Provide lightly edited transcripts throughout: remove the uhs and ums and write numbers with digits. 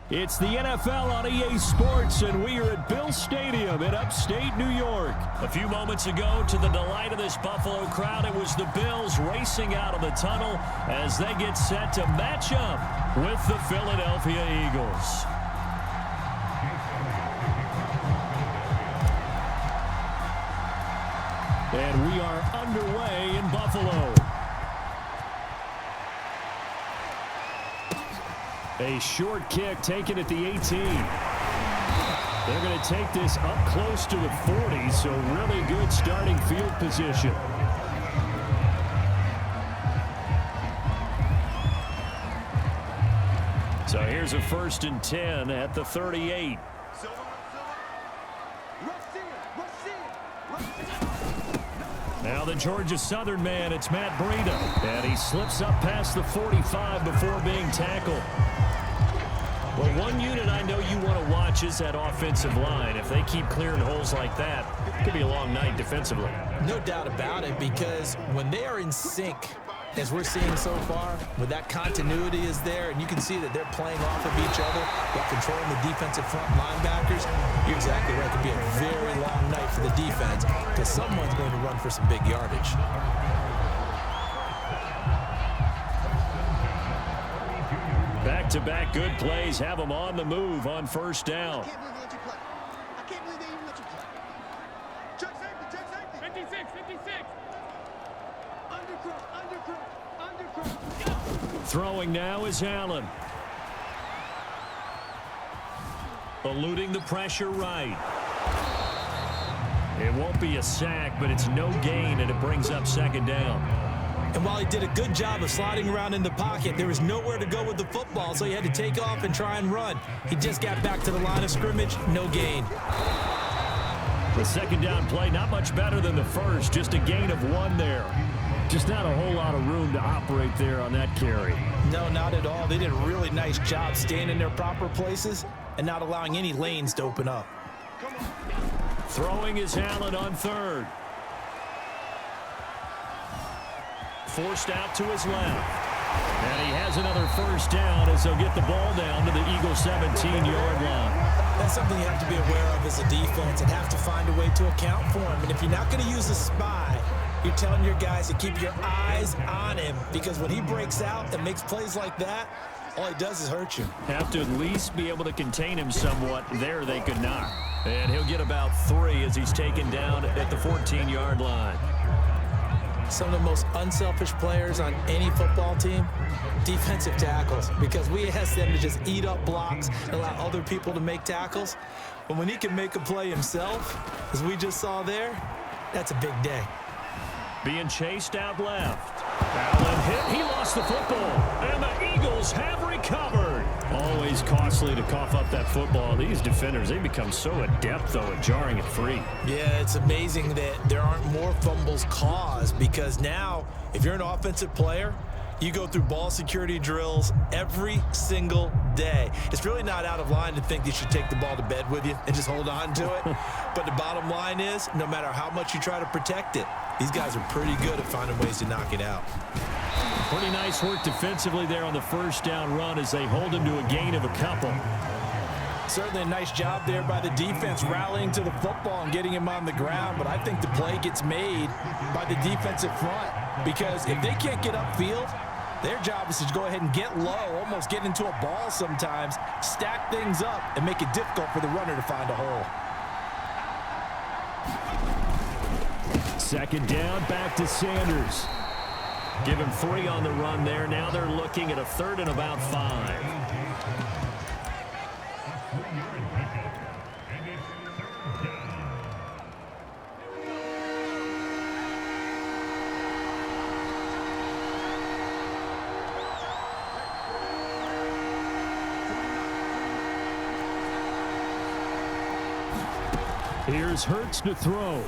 It's the NFL on EA Sports, and we are at Bill Stadium in upstate New York. A few moments ago, to the delight of this Buffalo crowd, it was the Bills racing out of the tunnel as they get set to match up with the Philadelphia Eagles. And we are underway in Buffalo. A short kick taken at the 18. They're going to take this up close to the 40, so really good starting field position. So here's a 1st and 10 at the 38. Now the Georgia Southern man, it's Matt Breida. And he slips up past the 45 before being tackled. Well, one unit I know you want to watch is that offensive line. If they keep clearing holes like that, it could be a long night defensively. No doubt about it, because when they are in sync, as we're seeing so far, when that continuity is there, and you can see that they're playing off of each other while controlling the defensive front linebackers, you're exactly right. It could be a very long night for the defense because someone's going to run for some big yardage. Back-to-back good plays have them on the move on 1st down. I can't believe they even let you play. Check safety. 56. Undercross. Throwing now is Allen. Eluding the pressure right. It won't be a sack, but it's no gain, and it brings up 2nd down. And while he did a good job of sliding around in the pocket, there was nowhere to go with the football, so he had to take off and try and run. He just got back to the line of scrimmage, no gain. The 2nd down play, not much better than the first, just a gain of 1 there. Just not a whole lot of room to operate there on that carry. No, not at all. They did a really nice job staying in their proper places and not allowing any lanes to open up. Throwing is Allen on 3rd. Forced out to his left. And he has another 1st down as they'll get the ball down to the Eagles' 17-yard line. That's something you have to be aware of as a defense and have to find a way to account for him. And if you're not going to use a spy, you're telling your guys to keep your eyes on him, because when he breaks out and makes plays like that, all he does is hurt you. Have to at least be able to contain him somewhat. There they could not. And he'll get about 3 as he's taken down at the 14-yard line. Some of the most unselfish players on any football team, defensive tackles, because we ask them to just eat up blocks and allow other people to make tackles. But when he can make a play himself, as we just saw there, that's a big day. Being chased out left. Allen hit. He lost the football. And the Eagles have recovered. Always costly to cough up that football. These defenders, they become so adept, though, at jarring it free. Yeah, it's amazing that there aren't more fumbles caused, because now, if you're an offensive player, you go through ball security drills every single day. It's really not out of line to think you should take the ball to bed with you and just hold on to it. But the bottom line is, no matter how much you try to protect it, these guys are pretty good at finding ways to knock it out. Pretty nice work defensively there on the 1st down run as they hold him to a gain of a couple. Certainly a nice job there by the defense rallying to the football and getting him on the ground, but I think the play gets made by the defensive front, because if they can't get upfield, their job is to go ahead and get low, almost get into a ball sometimes, stack things up, and make it difficult for the runner to find a hole. 2nd down, back to Sanders. Give him 3 on the run there. Now they're looking at a 3rd and about 5. Here's Hurts to throw.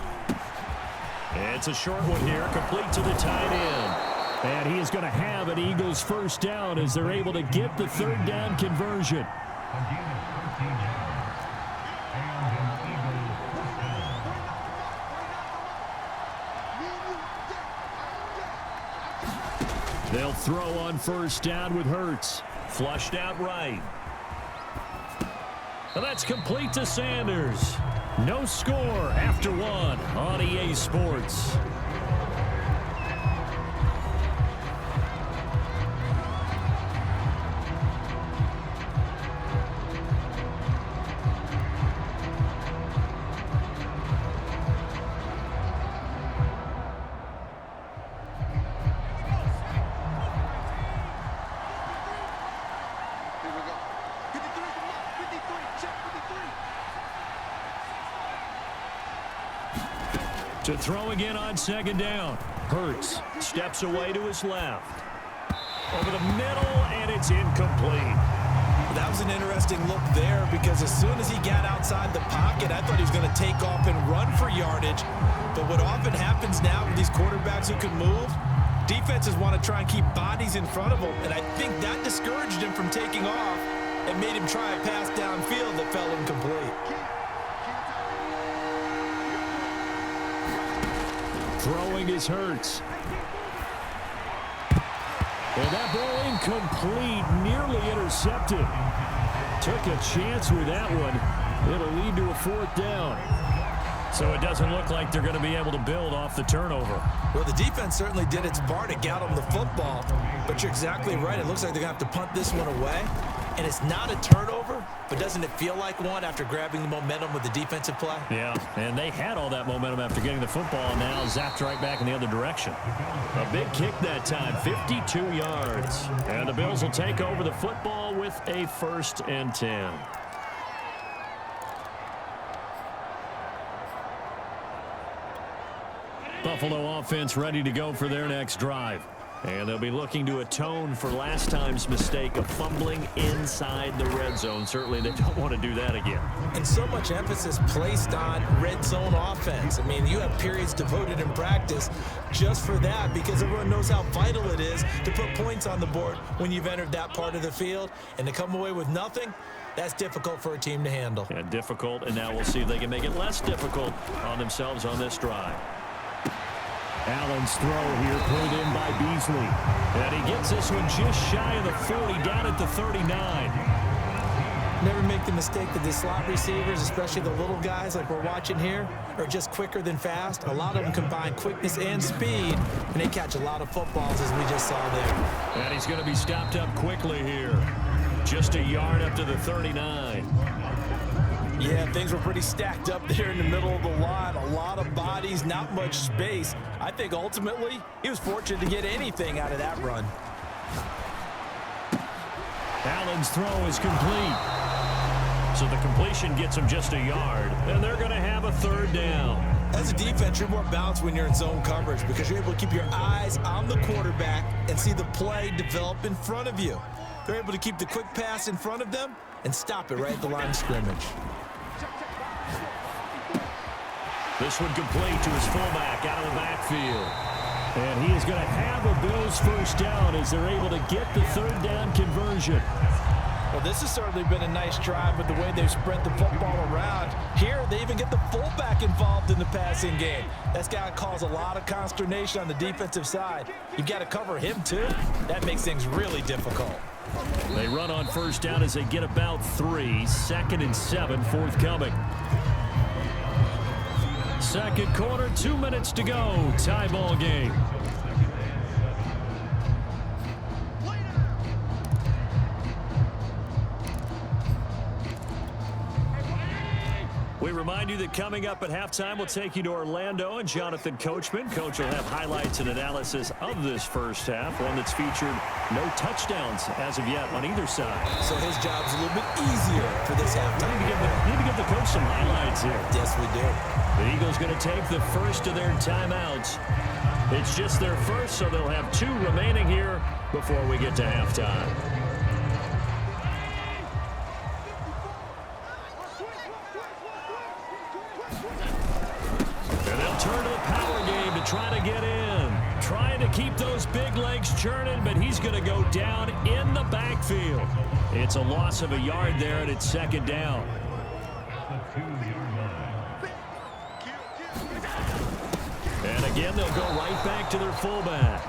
It's a short one here, complete to the tight end. And he is going to have an Eagles 1st down as they're able to get the 3rd down conversion. They'll throw on 1st down with Hurts. Flushed out right. And that's complete to Sanders. No score after one on EA Sports. To throw again on second down. Hurts steps away to his left. Over the middle, and it's incomplete. That was an interesting look there because as soon as he got outside the pocket, I thought he was going to take off and run for yardage. But what often happens now with these quarterbacks who can move, defenses want to try and keep bodies in front of them, and I think that discouraged him from taking off and made him try a pass downfield that fell incomplete. Throwing is Hurts. And that ball incomplete, nearly intercepted. Took a chance with that one. It'll lead to a fourth down. So it doesn't look like they're going to be able to build off the turnover. Well, the defense certainly did its part to get them the football, but you're exactly right. It looks like they're going to have to punt this one away. And it's not a turnover, but doesn't it feel like one after grabbing the momentum with the defensive play? Yeah, and they had all that momentum after getting the football, and now zapped right back in the other direction. A big kick that time, 52 yards. And the Bills will take over the football with a 1st and 10. Buffalo offense ready to go for their next drive. And they'll be looking to atone for last time's mistake of fumbling inside the red zone. Certainly they don't want to do that again. And so much emphasis placed on red zone offense. I mean, you have periods devoted in practice just for that because everyone knows how vital it is to put points on the board when you've entered that part of the field. And to come away with nothing, that's difficult for a team to handle. Yeah, difficult, and now we'll see if they can make it less difficult on themselves on this drive. Allen's throw here put in by Beasley. And he gets this one just shy of the 40, down at the 39. Never make the mistake that the slot receivers, especially the little guys like we're watching here, are just quicker than fast. A lot of them combine quickness and speed, and they catch a lot of footballs as we just saw there. And he's going to be stopped up quickly here. Just a yard up to the 39. Yeah, things were pretty stacked up there in the middle of the line. A lot of bodies, not much space. I think ultimately he was fortunate to get anything out of that run. Allen's throw is complete. So the completion gets him just a yard, and they're going to have a 3rd down. As a defense, you're more balanced when you're in zone coverage because you're able to keep your eyes on the quarterback and see the play develop in front of you. They're able to keep the quick pass in front of them and stop it right at the line of scrimmage. This one complete to his fullback out of the backfield. And he is going to have a Bills 1st down as they're able to get the 3rd down conversion. Well, this has certainly been a nice drive with the way they've spread the football around. Here, they even get the fullback involved in the passing game. That's got to cause a lot of consternation on the defensive side. You've got to cover him, too. That makes things really difficult. They run on 1st down as they get about 3. 2nd and 7 forthcoming. 2nd quarter, 2 minutes to go. Tie ball game. We remind you that coming up at halftime, we'll take you to Orlando and Jonathan Coachman. Coach will have highlights and analysis of this first half, one that's featured no touchdowns as of yet on either side. So his job's a little bit easier for this halftime. Need to give the coach some highlights here. Yes, we do. The Eagles going to take the first of their timeouts. It's just their first, so they'll have 2 remaining here before we get to halftime. And they'll turn to the power game to try to get in. Trying to keep those big legs churning, but he's going to go down in the backfield. It's a loss of a yard there, and it's 2nd down. And again, they'll go right back to their fullback.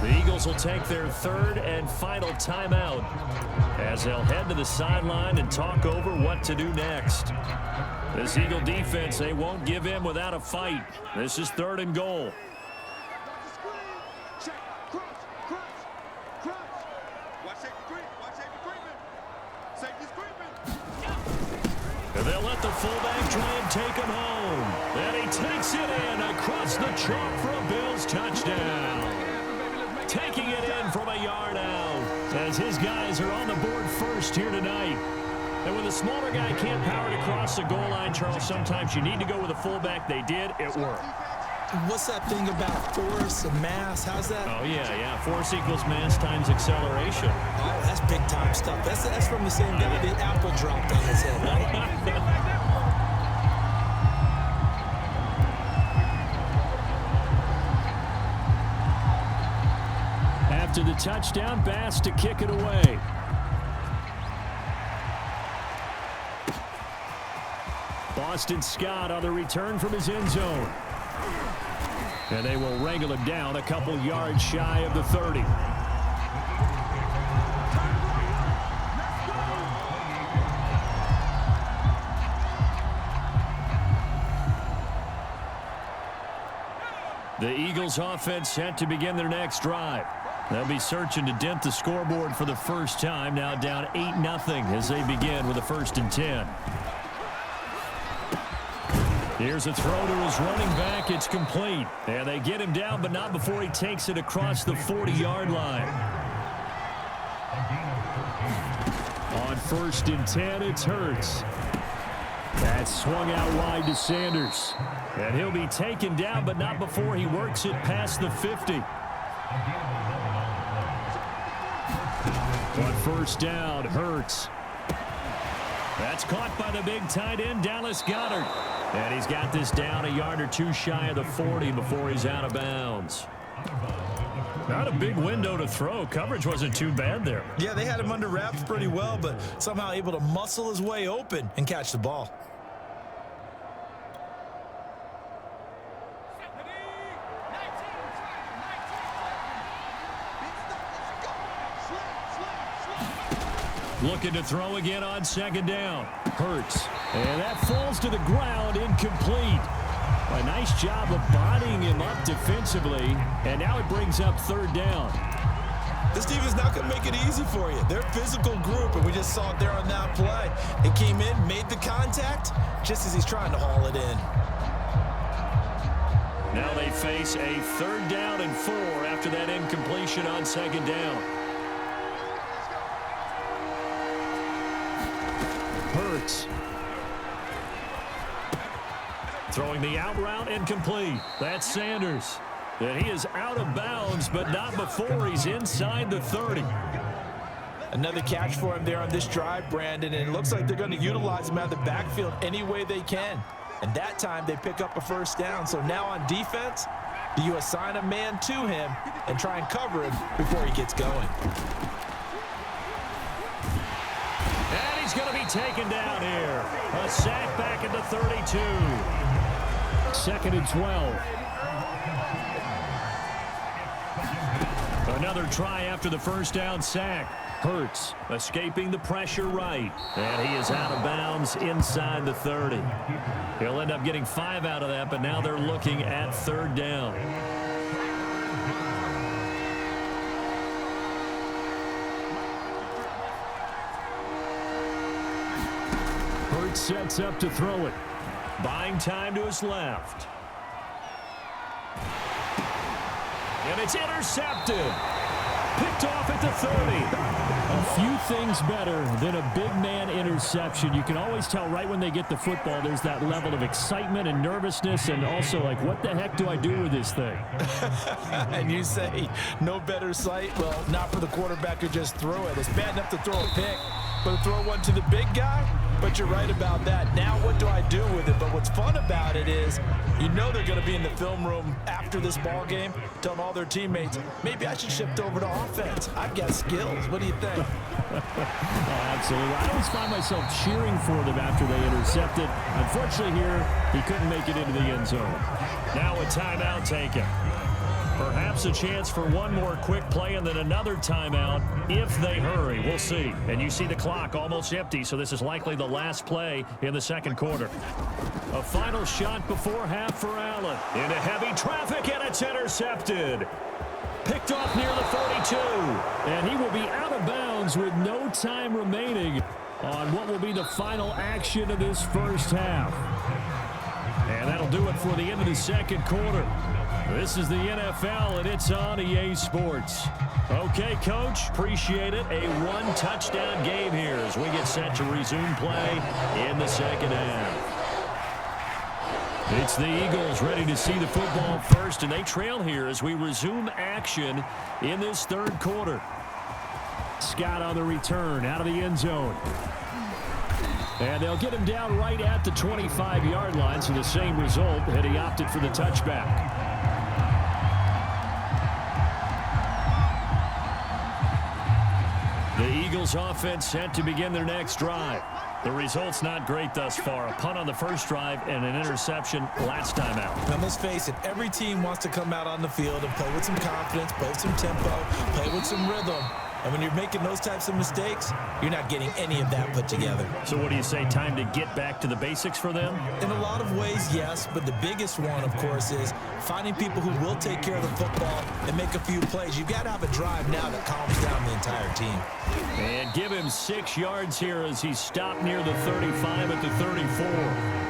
The Eagles will take their third and final timeout as they'll head to the sideline and talk over what to do next. This Eagle defense, they won't give in without a fight. This is 3rd and goal. And they'll let the fullback try and take him home. And he takes it in across the chalk for a Bills touchdown. Taking it in from a yard out as his guys are on the board first here tonight. And when the smaller guy can't power it across the goal line, Charles, sometimes you need to go with a fullback. They did. It worked. What's that thing about force and mass? How's that? Oh, yeah. Force equals mass times acceleration. Oh, that's big-time stuff. That's from the same guy the apple dropped on his head, right? After the touchdown, Bass to kick it away. Boston Scott on the return from his end zone. And they will wrangle him down a couple yards shy of the 30. The Eagles offense set to begin their next drive. They'll be searching to dent the scoreboard for the first time, now down 8-0 as they begin with a 1st and 10. Here's a throw to his running back. It's complete. And they get him down, but not before he takes it across the 40-yard line. On 1st and 10, it's Hurts. That's swung out wide to Sanders. And he'll be taken down, but not before he works it past the 50. On 1st down, Hurts. That's caught by the big tight end, Dallas Goedert. And he's got this down a yard or two shy of the 40 before he's out of bounds. Not a big window to throw. Coverage wasn't too bad there. Yeah, they had him under wraps pretty well, but somehow able to muscle his way open and catch the ball. Looking to throw again on 2nd down. Hurts. And that falls to the ground, incomplete. A nice job of bodying him up defensively. And now it brings up 3rd down. This team is not going to make it easy for you. They're a physical group, and we just saw it there on that play. It came in, made the contact, just as he's trying to haul it in. Now they face a 3rd down and 4 after that incompletion on 2nd down. Hurts. Throwing the out route, incomplete. That's Sanders. And he is out of bounds, but not before he's inside the 30. Another catch for him there on this drive, Brandon, and it looks like they're going to utilize him out of the backfield any way they can. And that time they pick up a 1st down. So now on defense, you assign a man to him and try and cover him before he gets going. And he's going to be taken down here. A sack back at the 32. 2nd and 12. Another try after the 1st down sack. Hurts escaping the pressure right. And he is out of bounds inside the 30. He'll end up getting 5 out of that, but now they're looking at 3rd down. Hurts sets up to throw it. Buying time to his left. And it's intercepted. Picked off at the 30. A few things better than a big man interception. You can always tell right when they get the football, there's that level of excitement and nervousness, and also like, what the heck do I do with this thing? And you say, no better sight? Well, not for the quarterback who just threw it. It's bad enough to throw a pick, but to throw one to the big guy? But you're right about that. Now what do I do with it? But what's fun about it is, you know they're going to be in the film room after this ball game, telling all their teammates, maybe I should shift over to offense. I've got skills. What do you think? Oh, absolutely. I always find myself cheering for them after they intercepted. Unfortunately here, he couldn't make it into the end zone. Now a timeout taken. Perhaps a chance for one more quick play and then another timeout if they hurry. We'll see. And you see the clock almost empty, so this is likely the last play in the second quarter. A final shot before half for Allen. Into heavy traffic, and it's intercepted. Picked off near the 42. And he will be out of bounds with no time remaining on what will be the final action of this first half. And that'll do it for the end of the second quarter. This is the NFL, and it's on EA Sports. Okay, Coach, appreciate it. A one-touchdown game here as we get set to resume play in the second half. It's the Eagles ready to see the football first, and they trail here as we resume action in this third quarter. Scott on the return out of the end zone. And they'll get him down right at the 25-yard line, so the same result, and he opted for the touchback. The Eagles offense set to begin their next drive. The result's not great thus far. A punt on the first drive and an interception last time out. Now, let's face it, every team wants to come out on the field and play with some confidence, play with some tempo, play with some rhythm. And when you're making those types of mistakes, you're not getting any of that put together. So what do you say, time to get back to the basics for them? In a lot of ways, yes, but the biggest one, of course, is finding people who will take care of the football and make a few plays. You've got to have a drive now that calms down the entire team. And give him 6 yards here as he stopped near the 35 at the 34.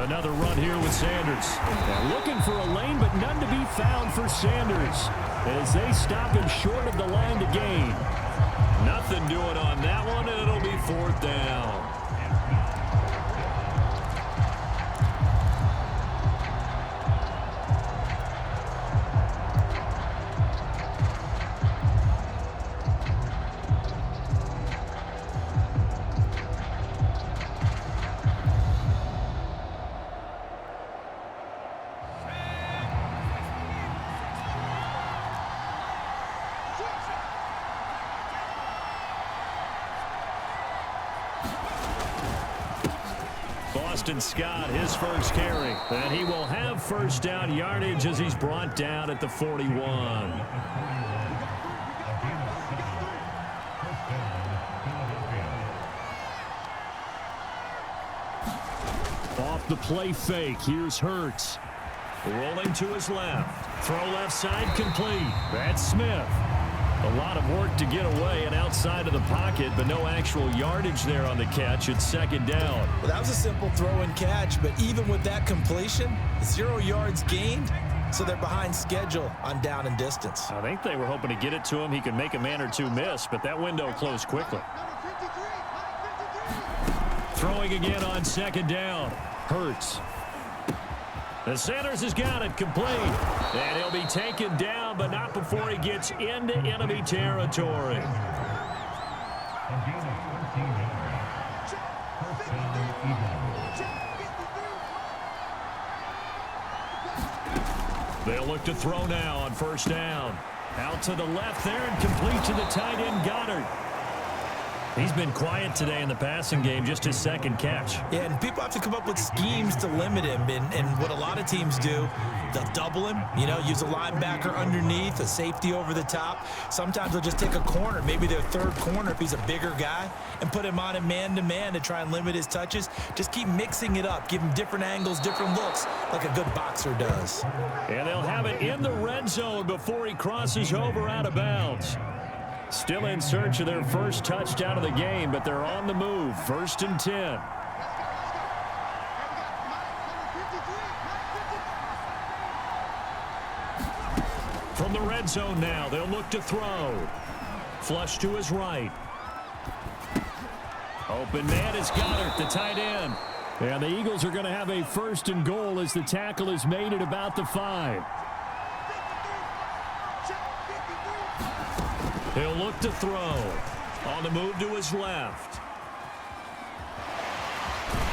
Another run here with Sanders. Now looking for a lane, but none to be found for Sanders as they stop him short of the line to gain. Nothing doing on that one, and it'll be fourth down. Scott, his first carry, and he will have first down yardage as he's brought down at the 41. Off the play fake, here's Hurts. Rolling to his left. Throw left side complete. That's Smith. A lot of work to get away and outside of the pocket, but no actual yardage there on the catch. It's second down. Well, that was a simple throw and catch, but even with that completion, 0 yards gained, so they're behind schedule on down and distance. I think they were hoping to get it to him. He could make a man or two miss, but that window closed quickly. Throwing again on second down. Hurts. And Sanders has got it complete. And he'll be taken down, but not before he gets into enemy territory. They'll look to throw now on first down. Out to the left there and complete to the tight end, Goddard. He's been quiet today in the passing game, just his second catch. Yeah, and people have to come up with schemes to limit him. And what a lot of teams do, they'll double him, use a linebacker underneath, a safety over the top. Sometimes they'll just take a corner, maybe their third corner if he's a bigger guy, and put him on a man-to-man to try and limit his touches. Just keep mixing it up, give him different angles, different looks, like a good boxer does. And they'll have it in the red zone before he crosses over out of bounds. Still in search of their first touchdown of the game, but they're on the move. 1st and 10. From the red zone now, they'll look to throw. Flush to his right. Open man is Goddard, the tight end. And the Eagles are going to have a 1st and goal as the tackle is made at about the 5. He'll look to throw. On the move to his left.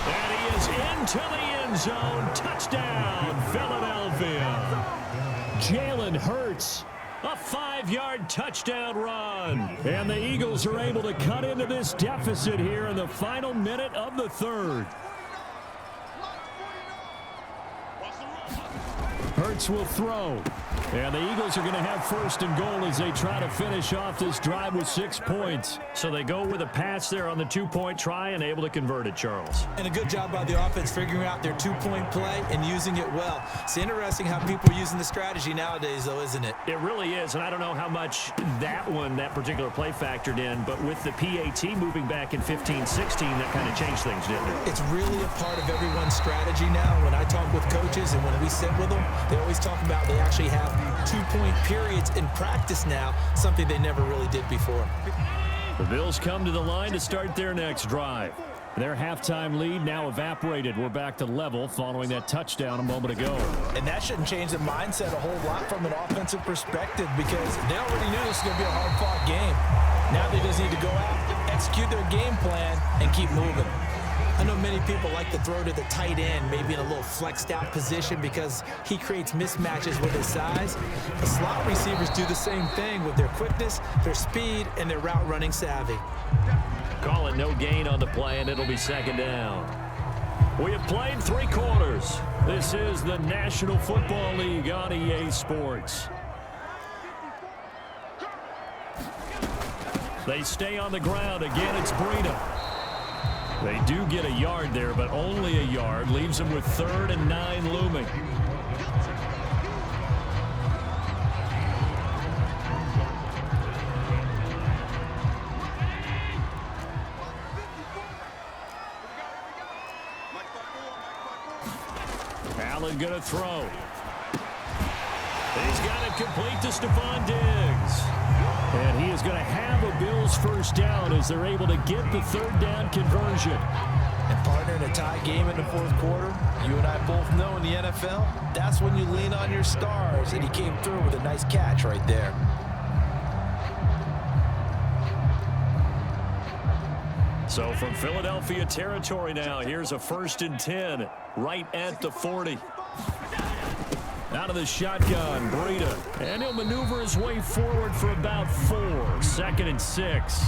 And he is into the end zone. Touchdown, Philadelphia. Jalen Hurts. A 5-yard touchdown run. And the Eagles are able to cut into this deficit here in the final minute of the third. Ertz will throw. And the Eagles are going to have first and goal as they try to finish off this drive with 6 points. So they go with a pass there on the 2-point try and able to convert it, Charles. And a good job by the offense figuring out their 2-point play and using it well. It's interesting how people are using the strategy nowadays, though, isn't it? It really is, and I don't know how much that particular play factored in, but with the PAT moving back in 15-16, that kind of changed things, didn't it? It's really a part of everyone's strategy now. When I talk with coaches and when we sit with them, they always talk about they actually have 2-point periods in practice now, something they never really did before. The Bills come to the line to start their next drive. Their halftime lead now evaporated. We're back to level following that touchdown a moment ago. And that shouldn't change the mindset a whole lot from an offensive perspective because they already knew this was going to be a hard-fought game. Now they just need to go out, execute their game plan, and keep moving. I know many people like to throw to the tight end, maybe in a little flexed out position because he creates mismatches with his size. The slot receivers do the same thing with their quickness, their speed, and their route running savvy. Call it no gain on the play, and it'll be second down. We have played 3 quarters. This is the National Football League on EA Sports. They stay on the ground. Again, it's Breida. They do get a yard there, but only a yard. Leaves them with 3rd and 9 looming. Allen going to throw. He's got it complete to Stephon Diggs. And he is going to have a Bills first down as they're able to get the 3rd down conversion. And partner, in a tie game in the 4th quarter, you and I both know in the NFL, that's when you lean on your stars. And he came through with a nice catch right there. So from Philadelphia territory now, here's a 1st and 10 right at the 40. Out of the shotgun, Breida. And he'll maneuver his way forward for about 4. 2nd and 6.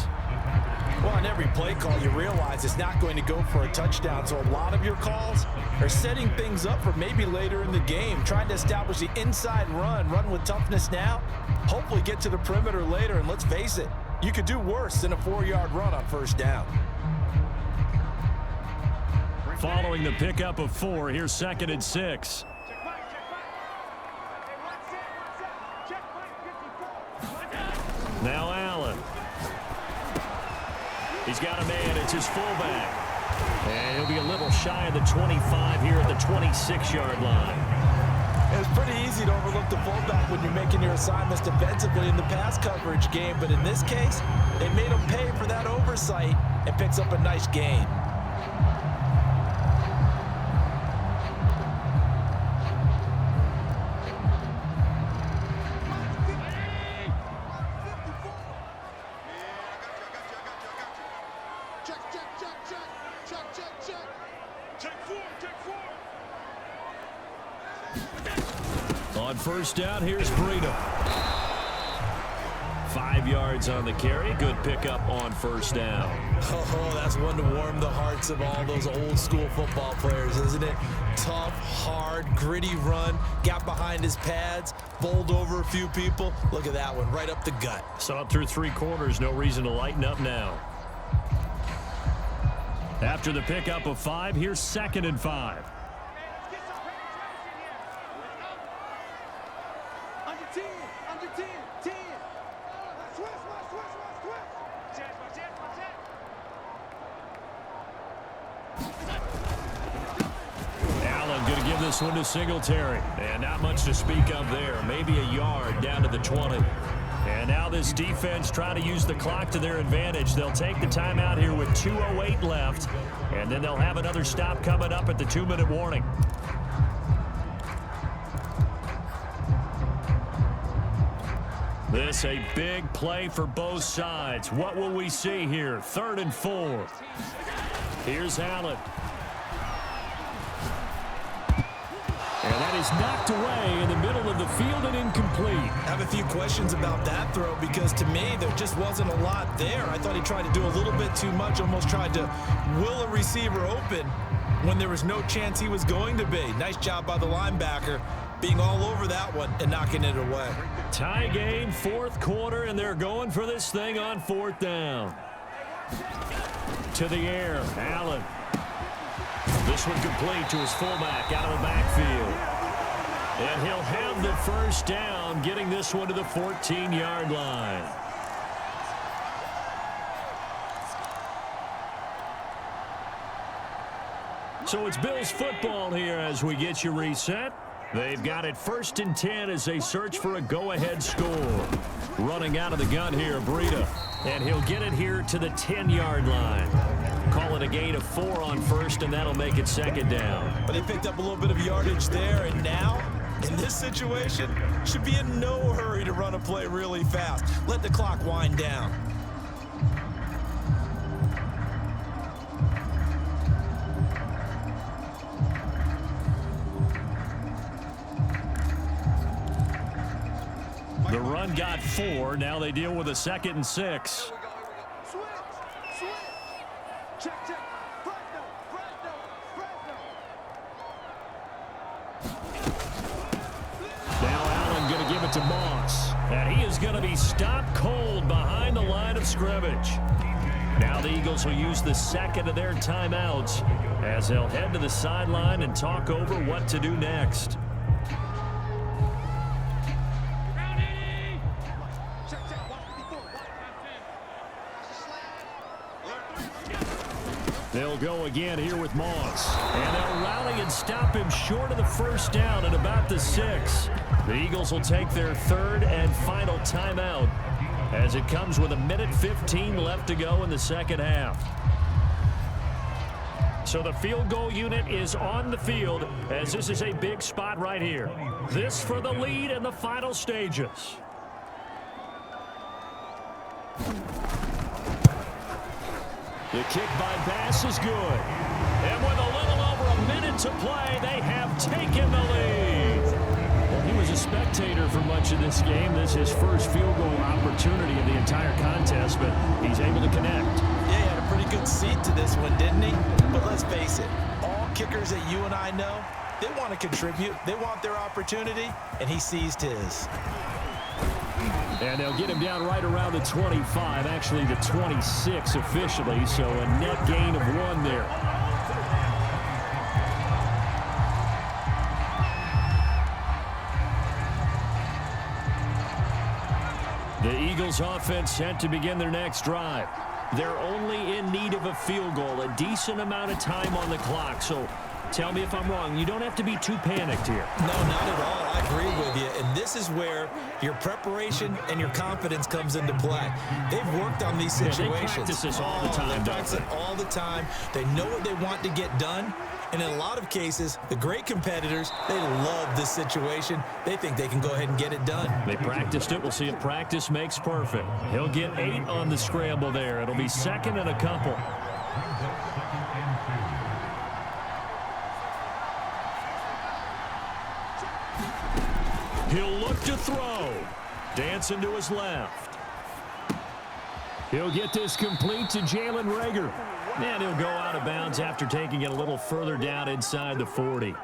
Well, on every play call, you realize it's not going to go for a touchdown. So a lot of your calls are setting things up for maybe later in the game, trying to establish the inside run with toughness now, hopefully get to the perimeter later. And let's face it, you could do worse than a 4-yard run on 1st down. Following the pickup of 4, here's 2nd and 6. Now Allen. He's got a man. It's his fullback. And he'll be a little shy of the 25 here at the 26-yard line. It's pretty easy to overlook the fullback when you're making your assignments defensively in the pass coverage game. But in this case, they made him pay for that oversight and picks up a nice gain. On 1st down, here's Breida. 5 yards on the carry. Good pickup on 1st down. Oh, that's one to warm the hearts of all those old school football players, isn't it? Tough, hard, gritty run. Got behind his pads, bowled over a few people. Look at that one, right up the gut. Saw it through 3 quarters. No reason to lighten up now. After the pickup of 5, here's 2nd and 5. This one to Singletary, and not much to speak of there. Maybe a yard down to the 20. And now this defense trying to use the clock to their advantage. They'll take the timeout here with 2:08 left, and then they'll have another stop coming up at the 2-minute warning. This a big play for both sides. What will we see here? 3rd and 4. Here's Allen. And that is knocked away in the middle of the field and incomplete. I have a few questions about that throw because to me there just wasn't a lot there. I thought he tried to do a little bit too much, almost tried to will a receiver open when there was no chance he was going to be. Nice job by the linebacker, being all over that one and knocking it away. Tie game, fourth quarter, and they're going for this thing on fourth down. To the air, Allen. This one complete to his fullback out of the backfield. And he'll have the first down, getting this one to the 14-yard line. So it's Bills football here as we get you reset. They've got it 1st and 10 as they search for a go-ahead score. Running out of the gun here, Breida. And he'll get it here to the 10-yard line. Call it a gain of 4 on first, and that'll make it 2nd down. But they picked up a little bit of yardage there, and now, in this situation, should be in no hurry to run a play really fast. Let the clock wind down. The run got 4. Now they deal with a 2nd and 6. Switch. Check. Fresno. Now Allen going to give it to Moss. And he is going to be stopped cold behind the line of scrimmage. Now the Eagles will use the 2nd of their timeouts as they'll head to the sideline and talk over what to do next. They'll go again here with Moss. And they'll rally and stop him short of the first down at about the 6. The Eagles will take their 3rd and final timeout as it comes with 1:15 left to go in the second half. So the field goal unit is on the field as this is a big spot right here. This for the lead in the final stages. The kick by Bass is good. And with a little over a minute to play, they have taken the lead. Well, he was a spectator for much of this game. This is his first field goal opportunity of the entire contest, but he's able to connect. Yeah, he had a pretty good seat to this one, didn't he? But let's face it, all kickers that you and I know, they want to contribute. They want their opportunity, and he seized his. And they'll get him down right around the 25, actually the 26 officially, so a net gain of 1 there. The Eagles offense set to begin their next drive. They're only in need of a field goal, a decent amount of time on the clock, so tell me if I'm wrong. You don't have to be too panicked here. No, not at all. I agree with you. And this is where your preparation and your confidence comes into play. They've worked on these situations. They practice this all the time. They practice it all the time. They know what they want to get done. And in a lot of cases, the great competitors, they love this situation. They think they can go ahead and get it done. They practiced it. We'll see if practice makes perfect. He'll get 8 on the scramble there. It'll be 2nd and a couple. He'll look to throw. Dancing to his left. He'll get this complete to Jalen Reagor. And he'll go out of bounds after taking it a little further down inside the 40.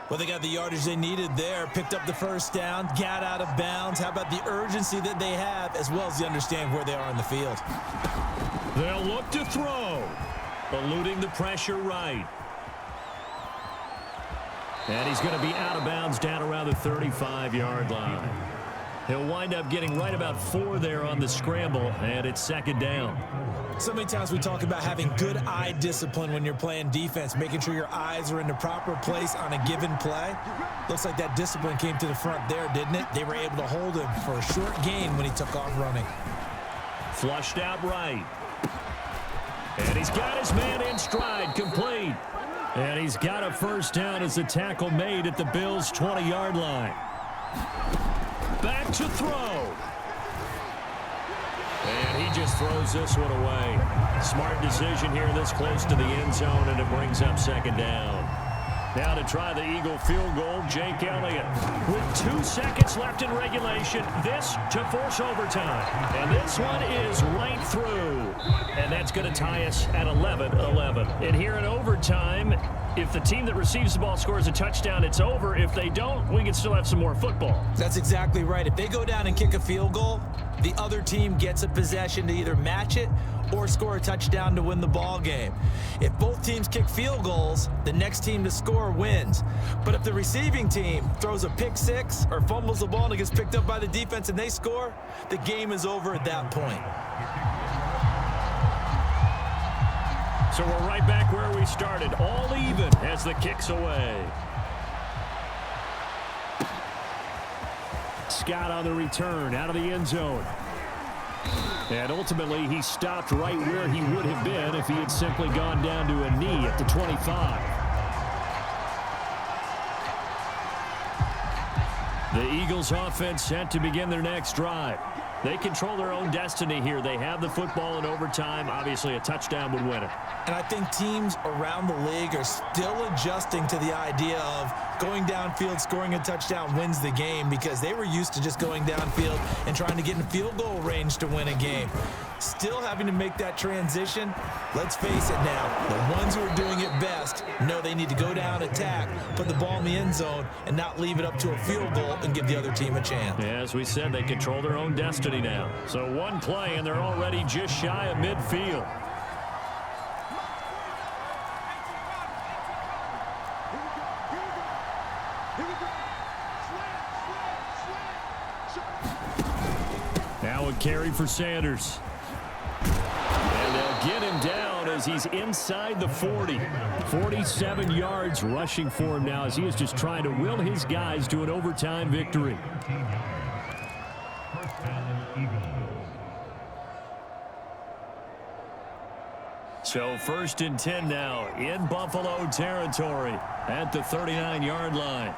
Well, they got the yardage they needed there. Picked up the first down. Got out of bounds. How about the urgency that they have as well as they understand where they are in the field? They'll look to throw. Eluding the pressure right. And he's going to be out of bounds down around the 35-yard line. He'll wind up getting right about 4 there on the scramble, and it's 2nd down. So many times we talk about having good eye discipline when you're playing defense, making sure your eyes are in the proper place on a given play. Looks like that discipline came to the front there, didn't it? They were able to hold him for a short gain when he took off running. Flushed out right. And he's got his man in stride, complete. And he's got a first down as the tackle made at the Bills' 20-yard line. Back to throw. And he just throws this one away. Smart decision here this close to the end zone, and it brings up 2nd down. Now to try the Eagle field goal, Jake Elliott. With 2 seconds left in regulation, this to force overtime. And this one is right through. And that's going to tie us at 11-11. And here in overtime, if the team that receives the ball scores a touchdown, it's over. If they don't, we can still have some more football. That's exactly right. If they go down and kick a field goal, the other team gets a possession to either match it or score a touchdown to win the ball game. If both teams kick field goals, the next team to score wins. But if the receiving team throws a pick six or fumbles the ball and it gets picked up by the defense and they score, the game is over at that point. So we're right back where we started, all even as the kick's away. Scott on the return, out of the end zone. And ultimately, he stopped right where he would have been if he had simply gone down to a knee at the 25. The Eagles offense set to begin their next drive. They control their own destiny here. They have the football in overtime. Obviously, a touchdown would win it. And I think teams around the league are still adjusting to the idea of going downfield, scoring a touchdown wins the game, because they were used to just going downfield and trying to get in field goal range to win a game. Still having to make that transition. Let's face it now, the ones who are doing it best know they need to go down, attack, put the ball in the end zone, and not leave it up to a field goal and give the other team a chance. Yeah, as we said, they control their own destiny now. So one play, and they're already just shy of midfield. Now a carry for Sanders. And they'll get him down as he's inside the 40. 47 yards rushing for him now as he is just trying to will his guys to an overtime victory. So 1st and 10 now in Buffalo territory at the 39-yard line.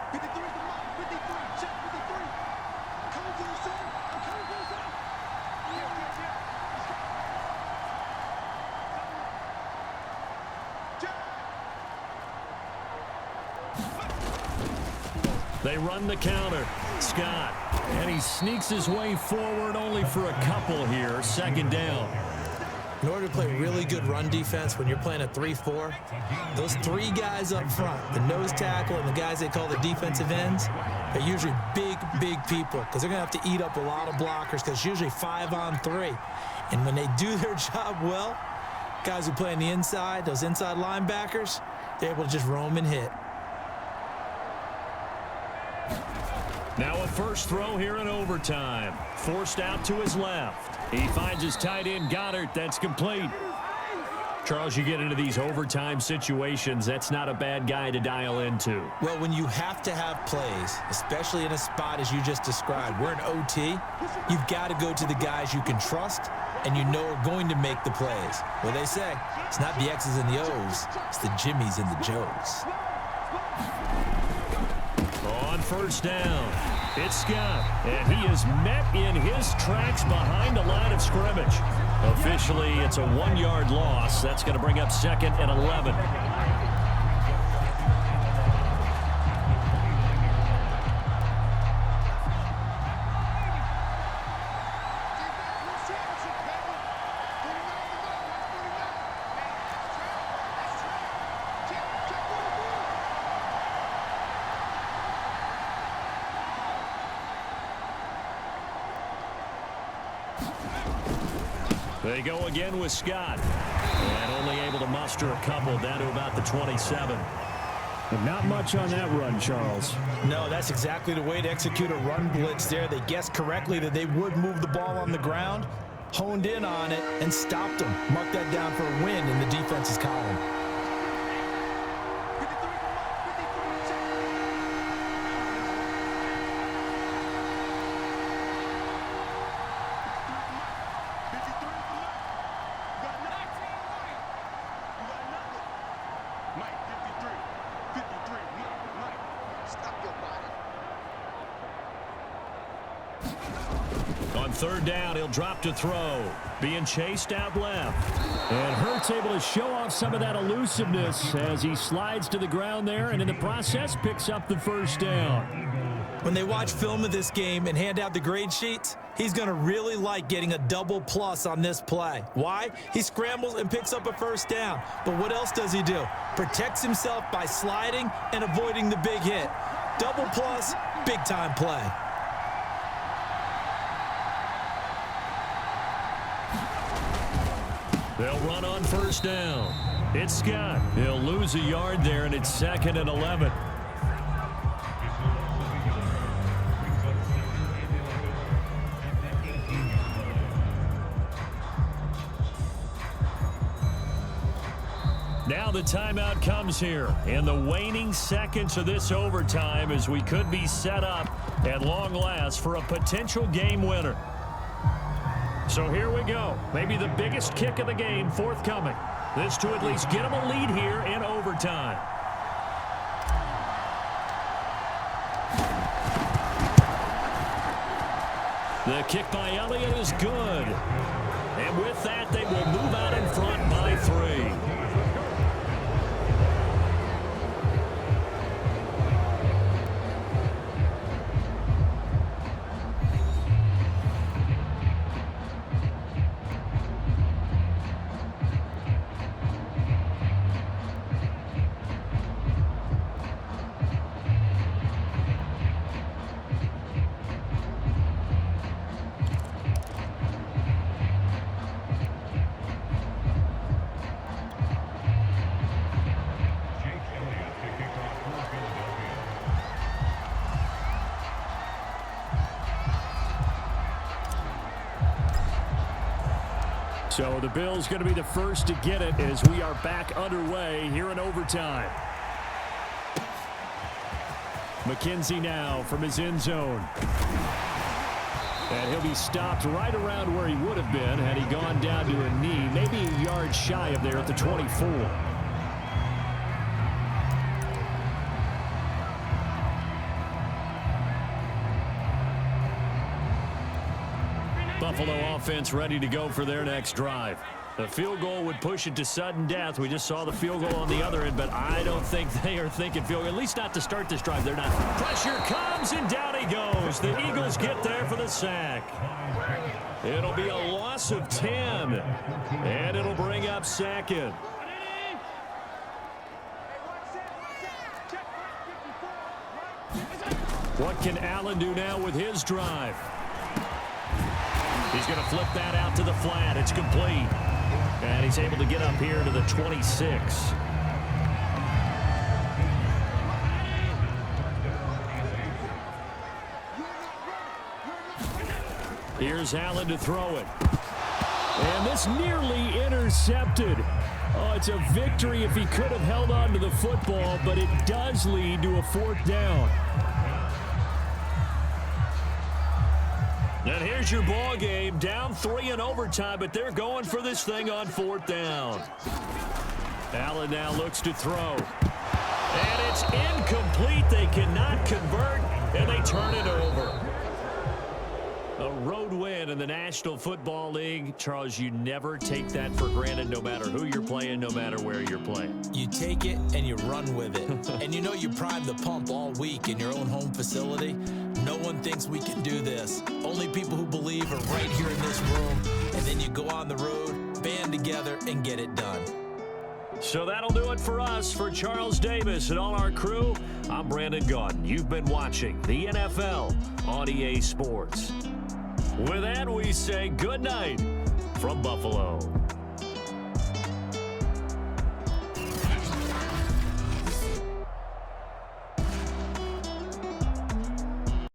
They run the counter. Scott. And he sneaks his way forward only for a couple here. 2nd down. In order to play really good run defense when you're playing a 3-4, those three guys up front, the nose tackle and the guys they call the defensive ends, are usually big people because they're going to have to eat up a lot of blockers because it's usually 5-on-3. And when they do their job well, guys who play on the inside, those inside linebackers, they're able to just roam and hit. Now a first throw here in overtime. Forced out to his left. He finds his tight end, Goddard. That's complete. Charles, you get into these overtime situations, that's not a bad guy to dial into. Well, when you have to have plays, especially in a spot as you just described, we're in OT, you've got to go to the guys you can trust and you know are going to make the plays. Well, they say, it's not the X's and the O's, it's the Jimmies and the Joes. On 1st down, it's Scott, and he is met in his tracks behind the line of scrimmage. Officially, it's a 1-yard loss. That's going to bring up 2nd and 11. They go again with Scott. And only able to muster a couple down to about the 27. And not much on that run, Charles. No, that's exactly the way to execute a run blitz there. They guessed correctly that they would move the ball on the ground, honed in on it, and stopped them. Mark that down for a win in the defense's column. On 3rd down, he'll drop to throw. Being chased out left. And Hurts able to show off some of that elusiveness as he slides to the ground there and in the process picks up the 1st down. When they watch film of this game and hand out the grade sheets, he's going to really like getting a double plus on this play. Why? He scrambles and picks up a first down. But what else does he do? Protects himself by sliding and avoiding the big hit. Double plus, big-time play. They'll run on first down. It's Scott. He'll lose a yard there, and it's 2nd and 11. Now the timeout comes here in the waning seconds of this overtime as we could be set up at long last for a potential game winner. So here we go. Maybe the biggest kick of the game forthcoming. This to at least get them a lead here in overtime. The kick by Elliott is good. And with that, they will move out in front by 3. So the Bills going to be the first to get it as we are back underway here in overtime. McKenzie now from his end zone. And he'll be stopped right around where he would have been had he gone down to a knee, maybe a yard shy of there at the 24. Buffalo offense ready to go for their next drive. The field goal would push it to sudden death. We just saw the field goal on the other end, but I don't think they are thinking field goal, at least not to start this drive. They're not. Pressure comes, and down he goes. The Eagles get there for the sack. It'll be a loss of 10, and it'll bring up 2nd. What can Allen do now with his drive? He's going to flip that out to the flat. It's complete. And he's able to get up here to the 26. Here's Allen to throw it. And this nearly intercepted. Oh, it's a victory if he could have held on to the football, but it does lead to a 4th down. And here's your ball game, down 3 in overtime, but they're going for this thing on 4th down. Allen now looks to throw. And it's incomplete. They cannot convert, and they turn it over. A road win in the National Football League. Charles, you never take that for granted no matter who you're playing, no matter where you're playing. You take it and you run with it. And you know you prime the pump all week in your own home facility. No one thinks we can do this. Only people who believe are right here in this room. And then you go on the road, band together, and get it done. So that'll do it for us. For Charles Davis and all our crew, I'm Brandon Gaudin. You've been watching the NFL on EA Sports. With that, we say good night from Buffalo.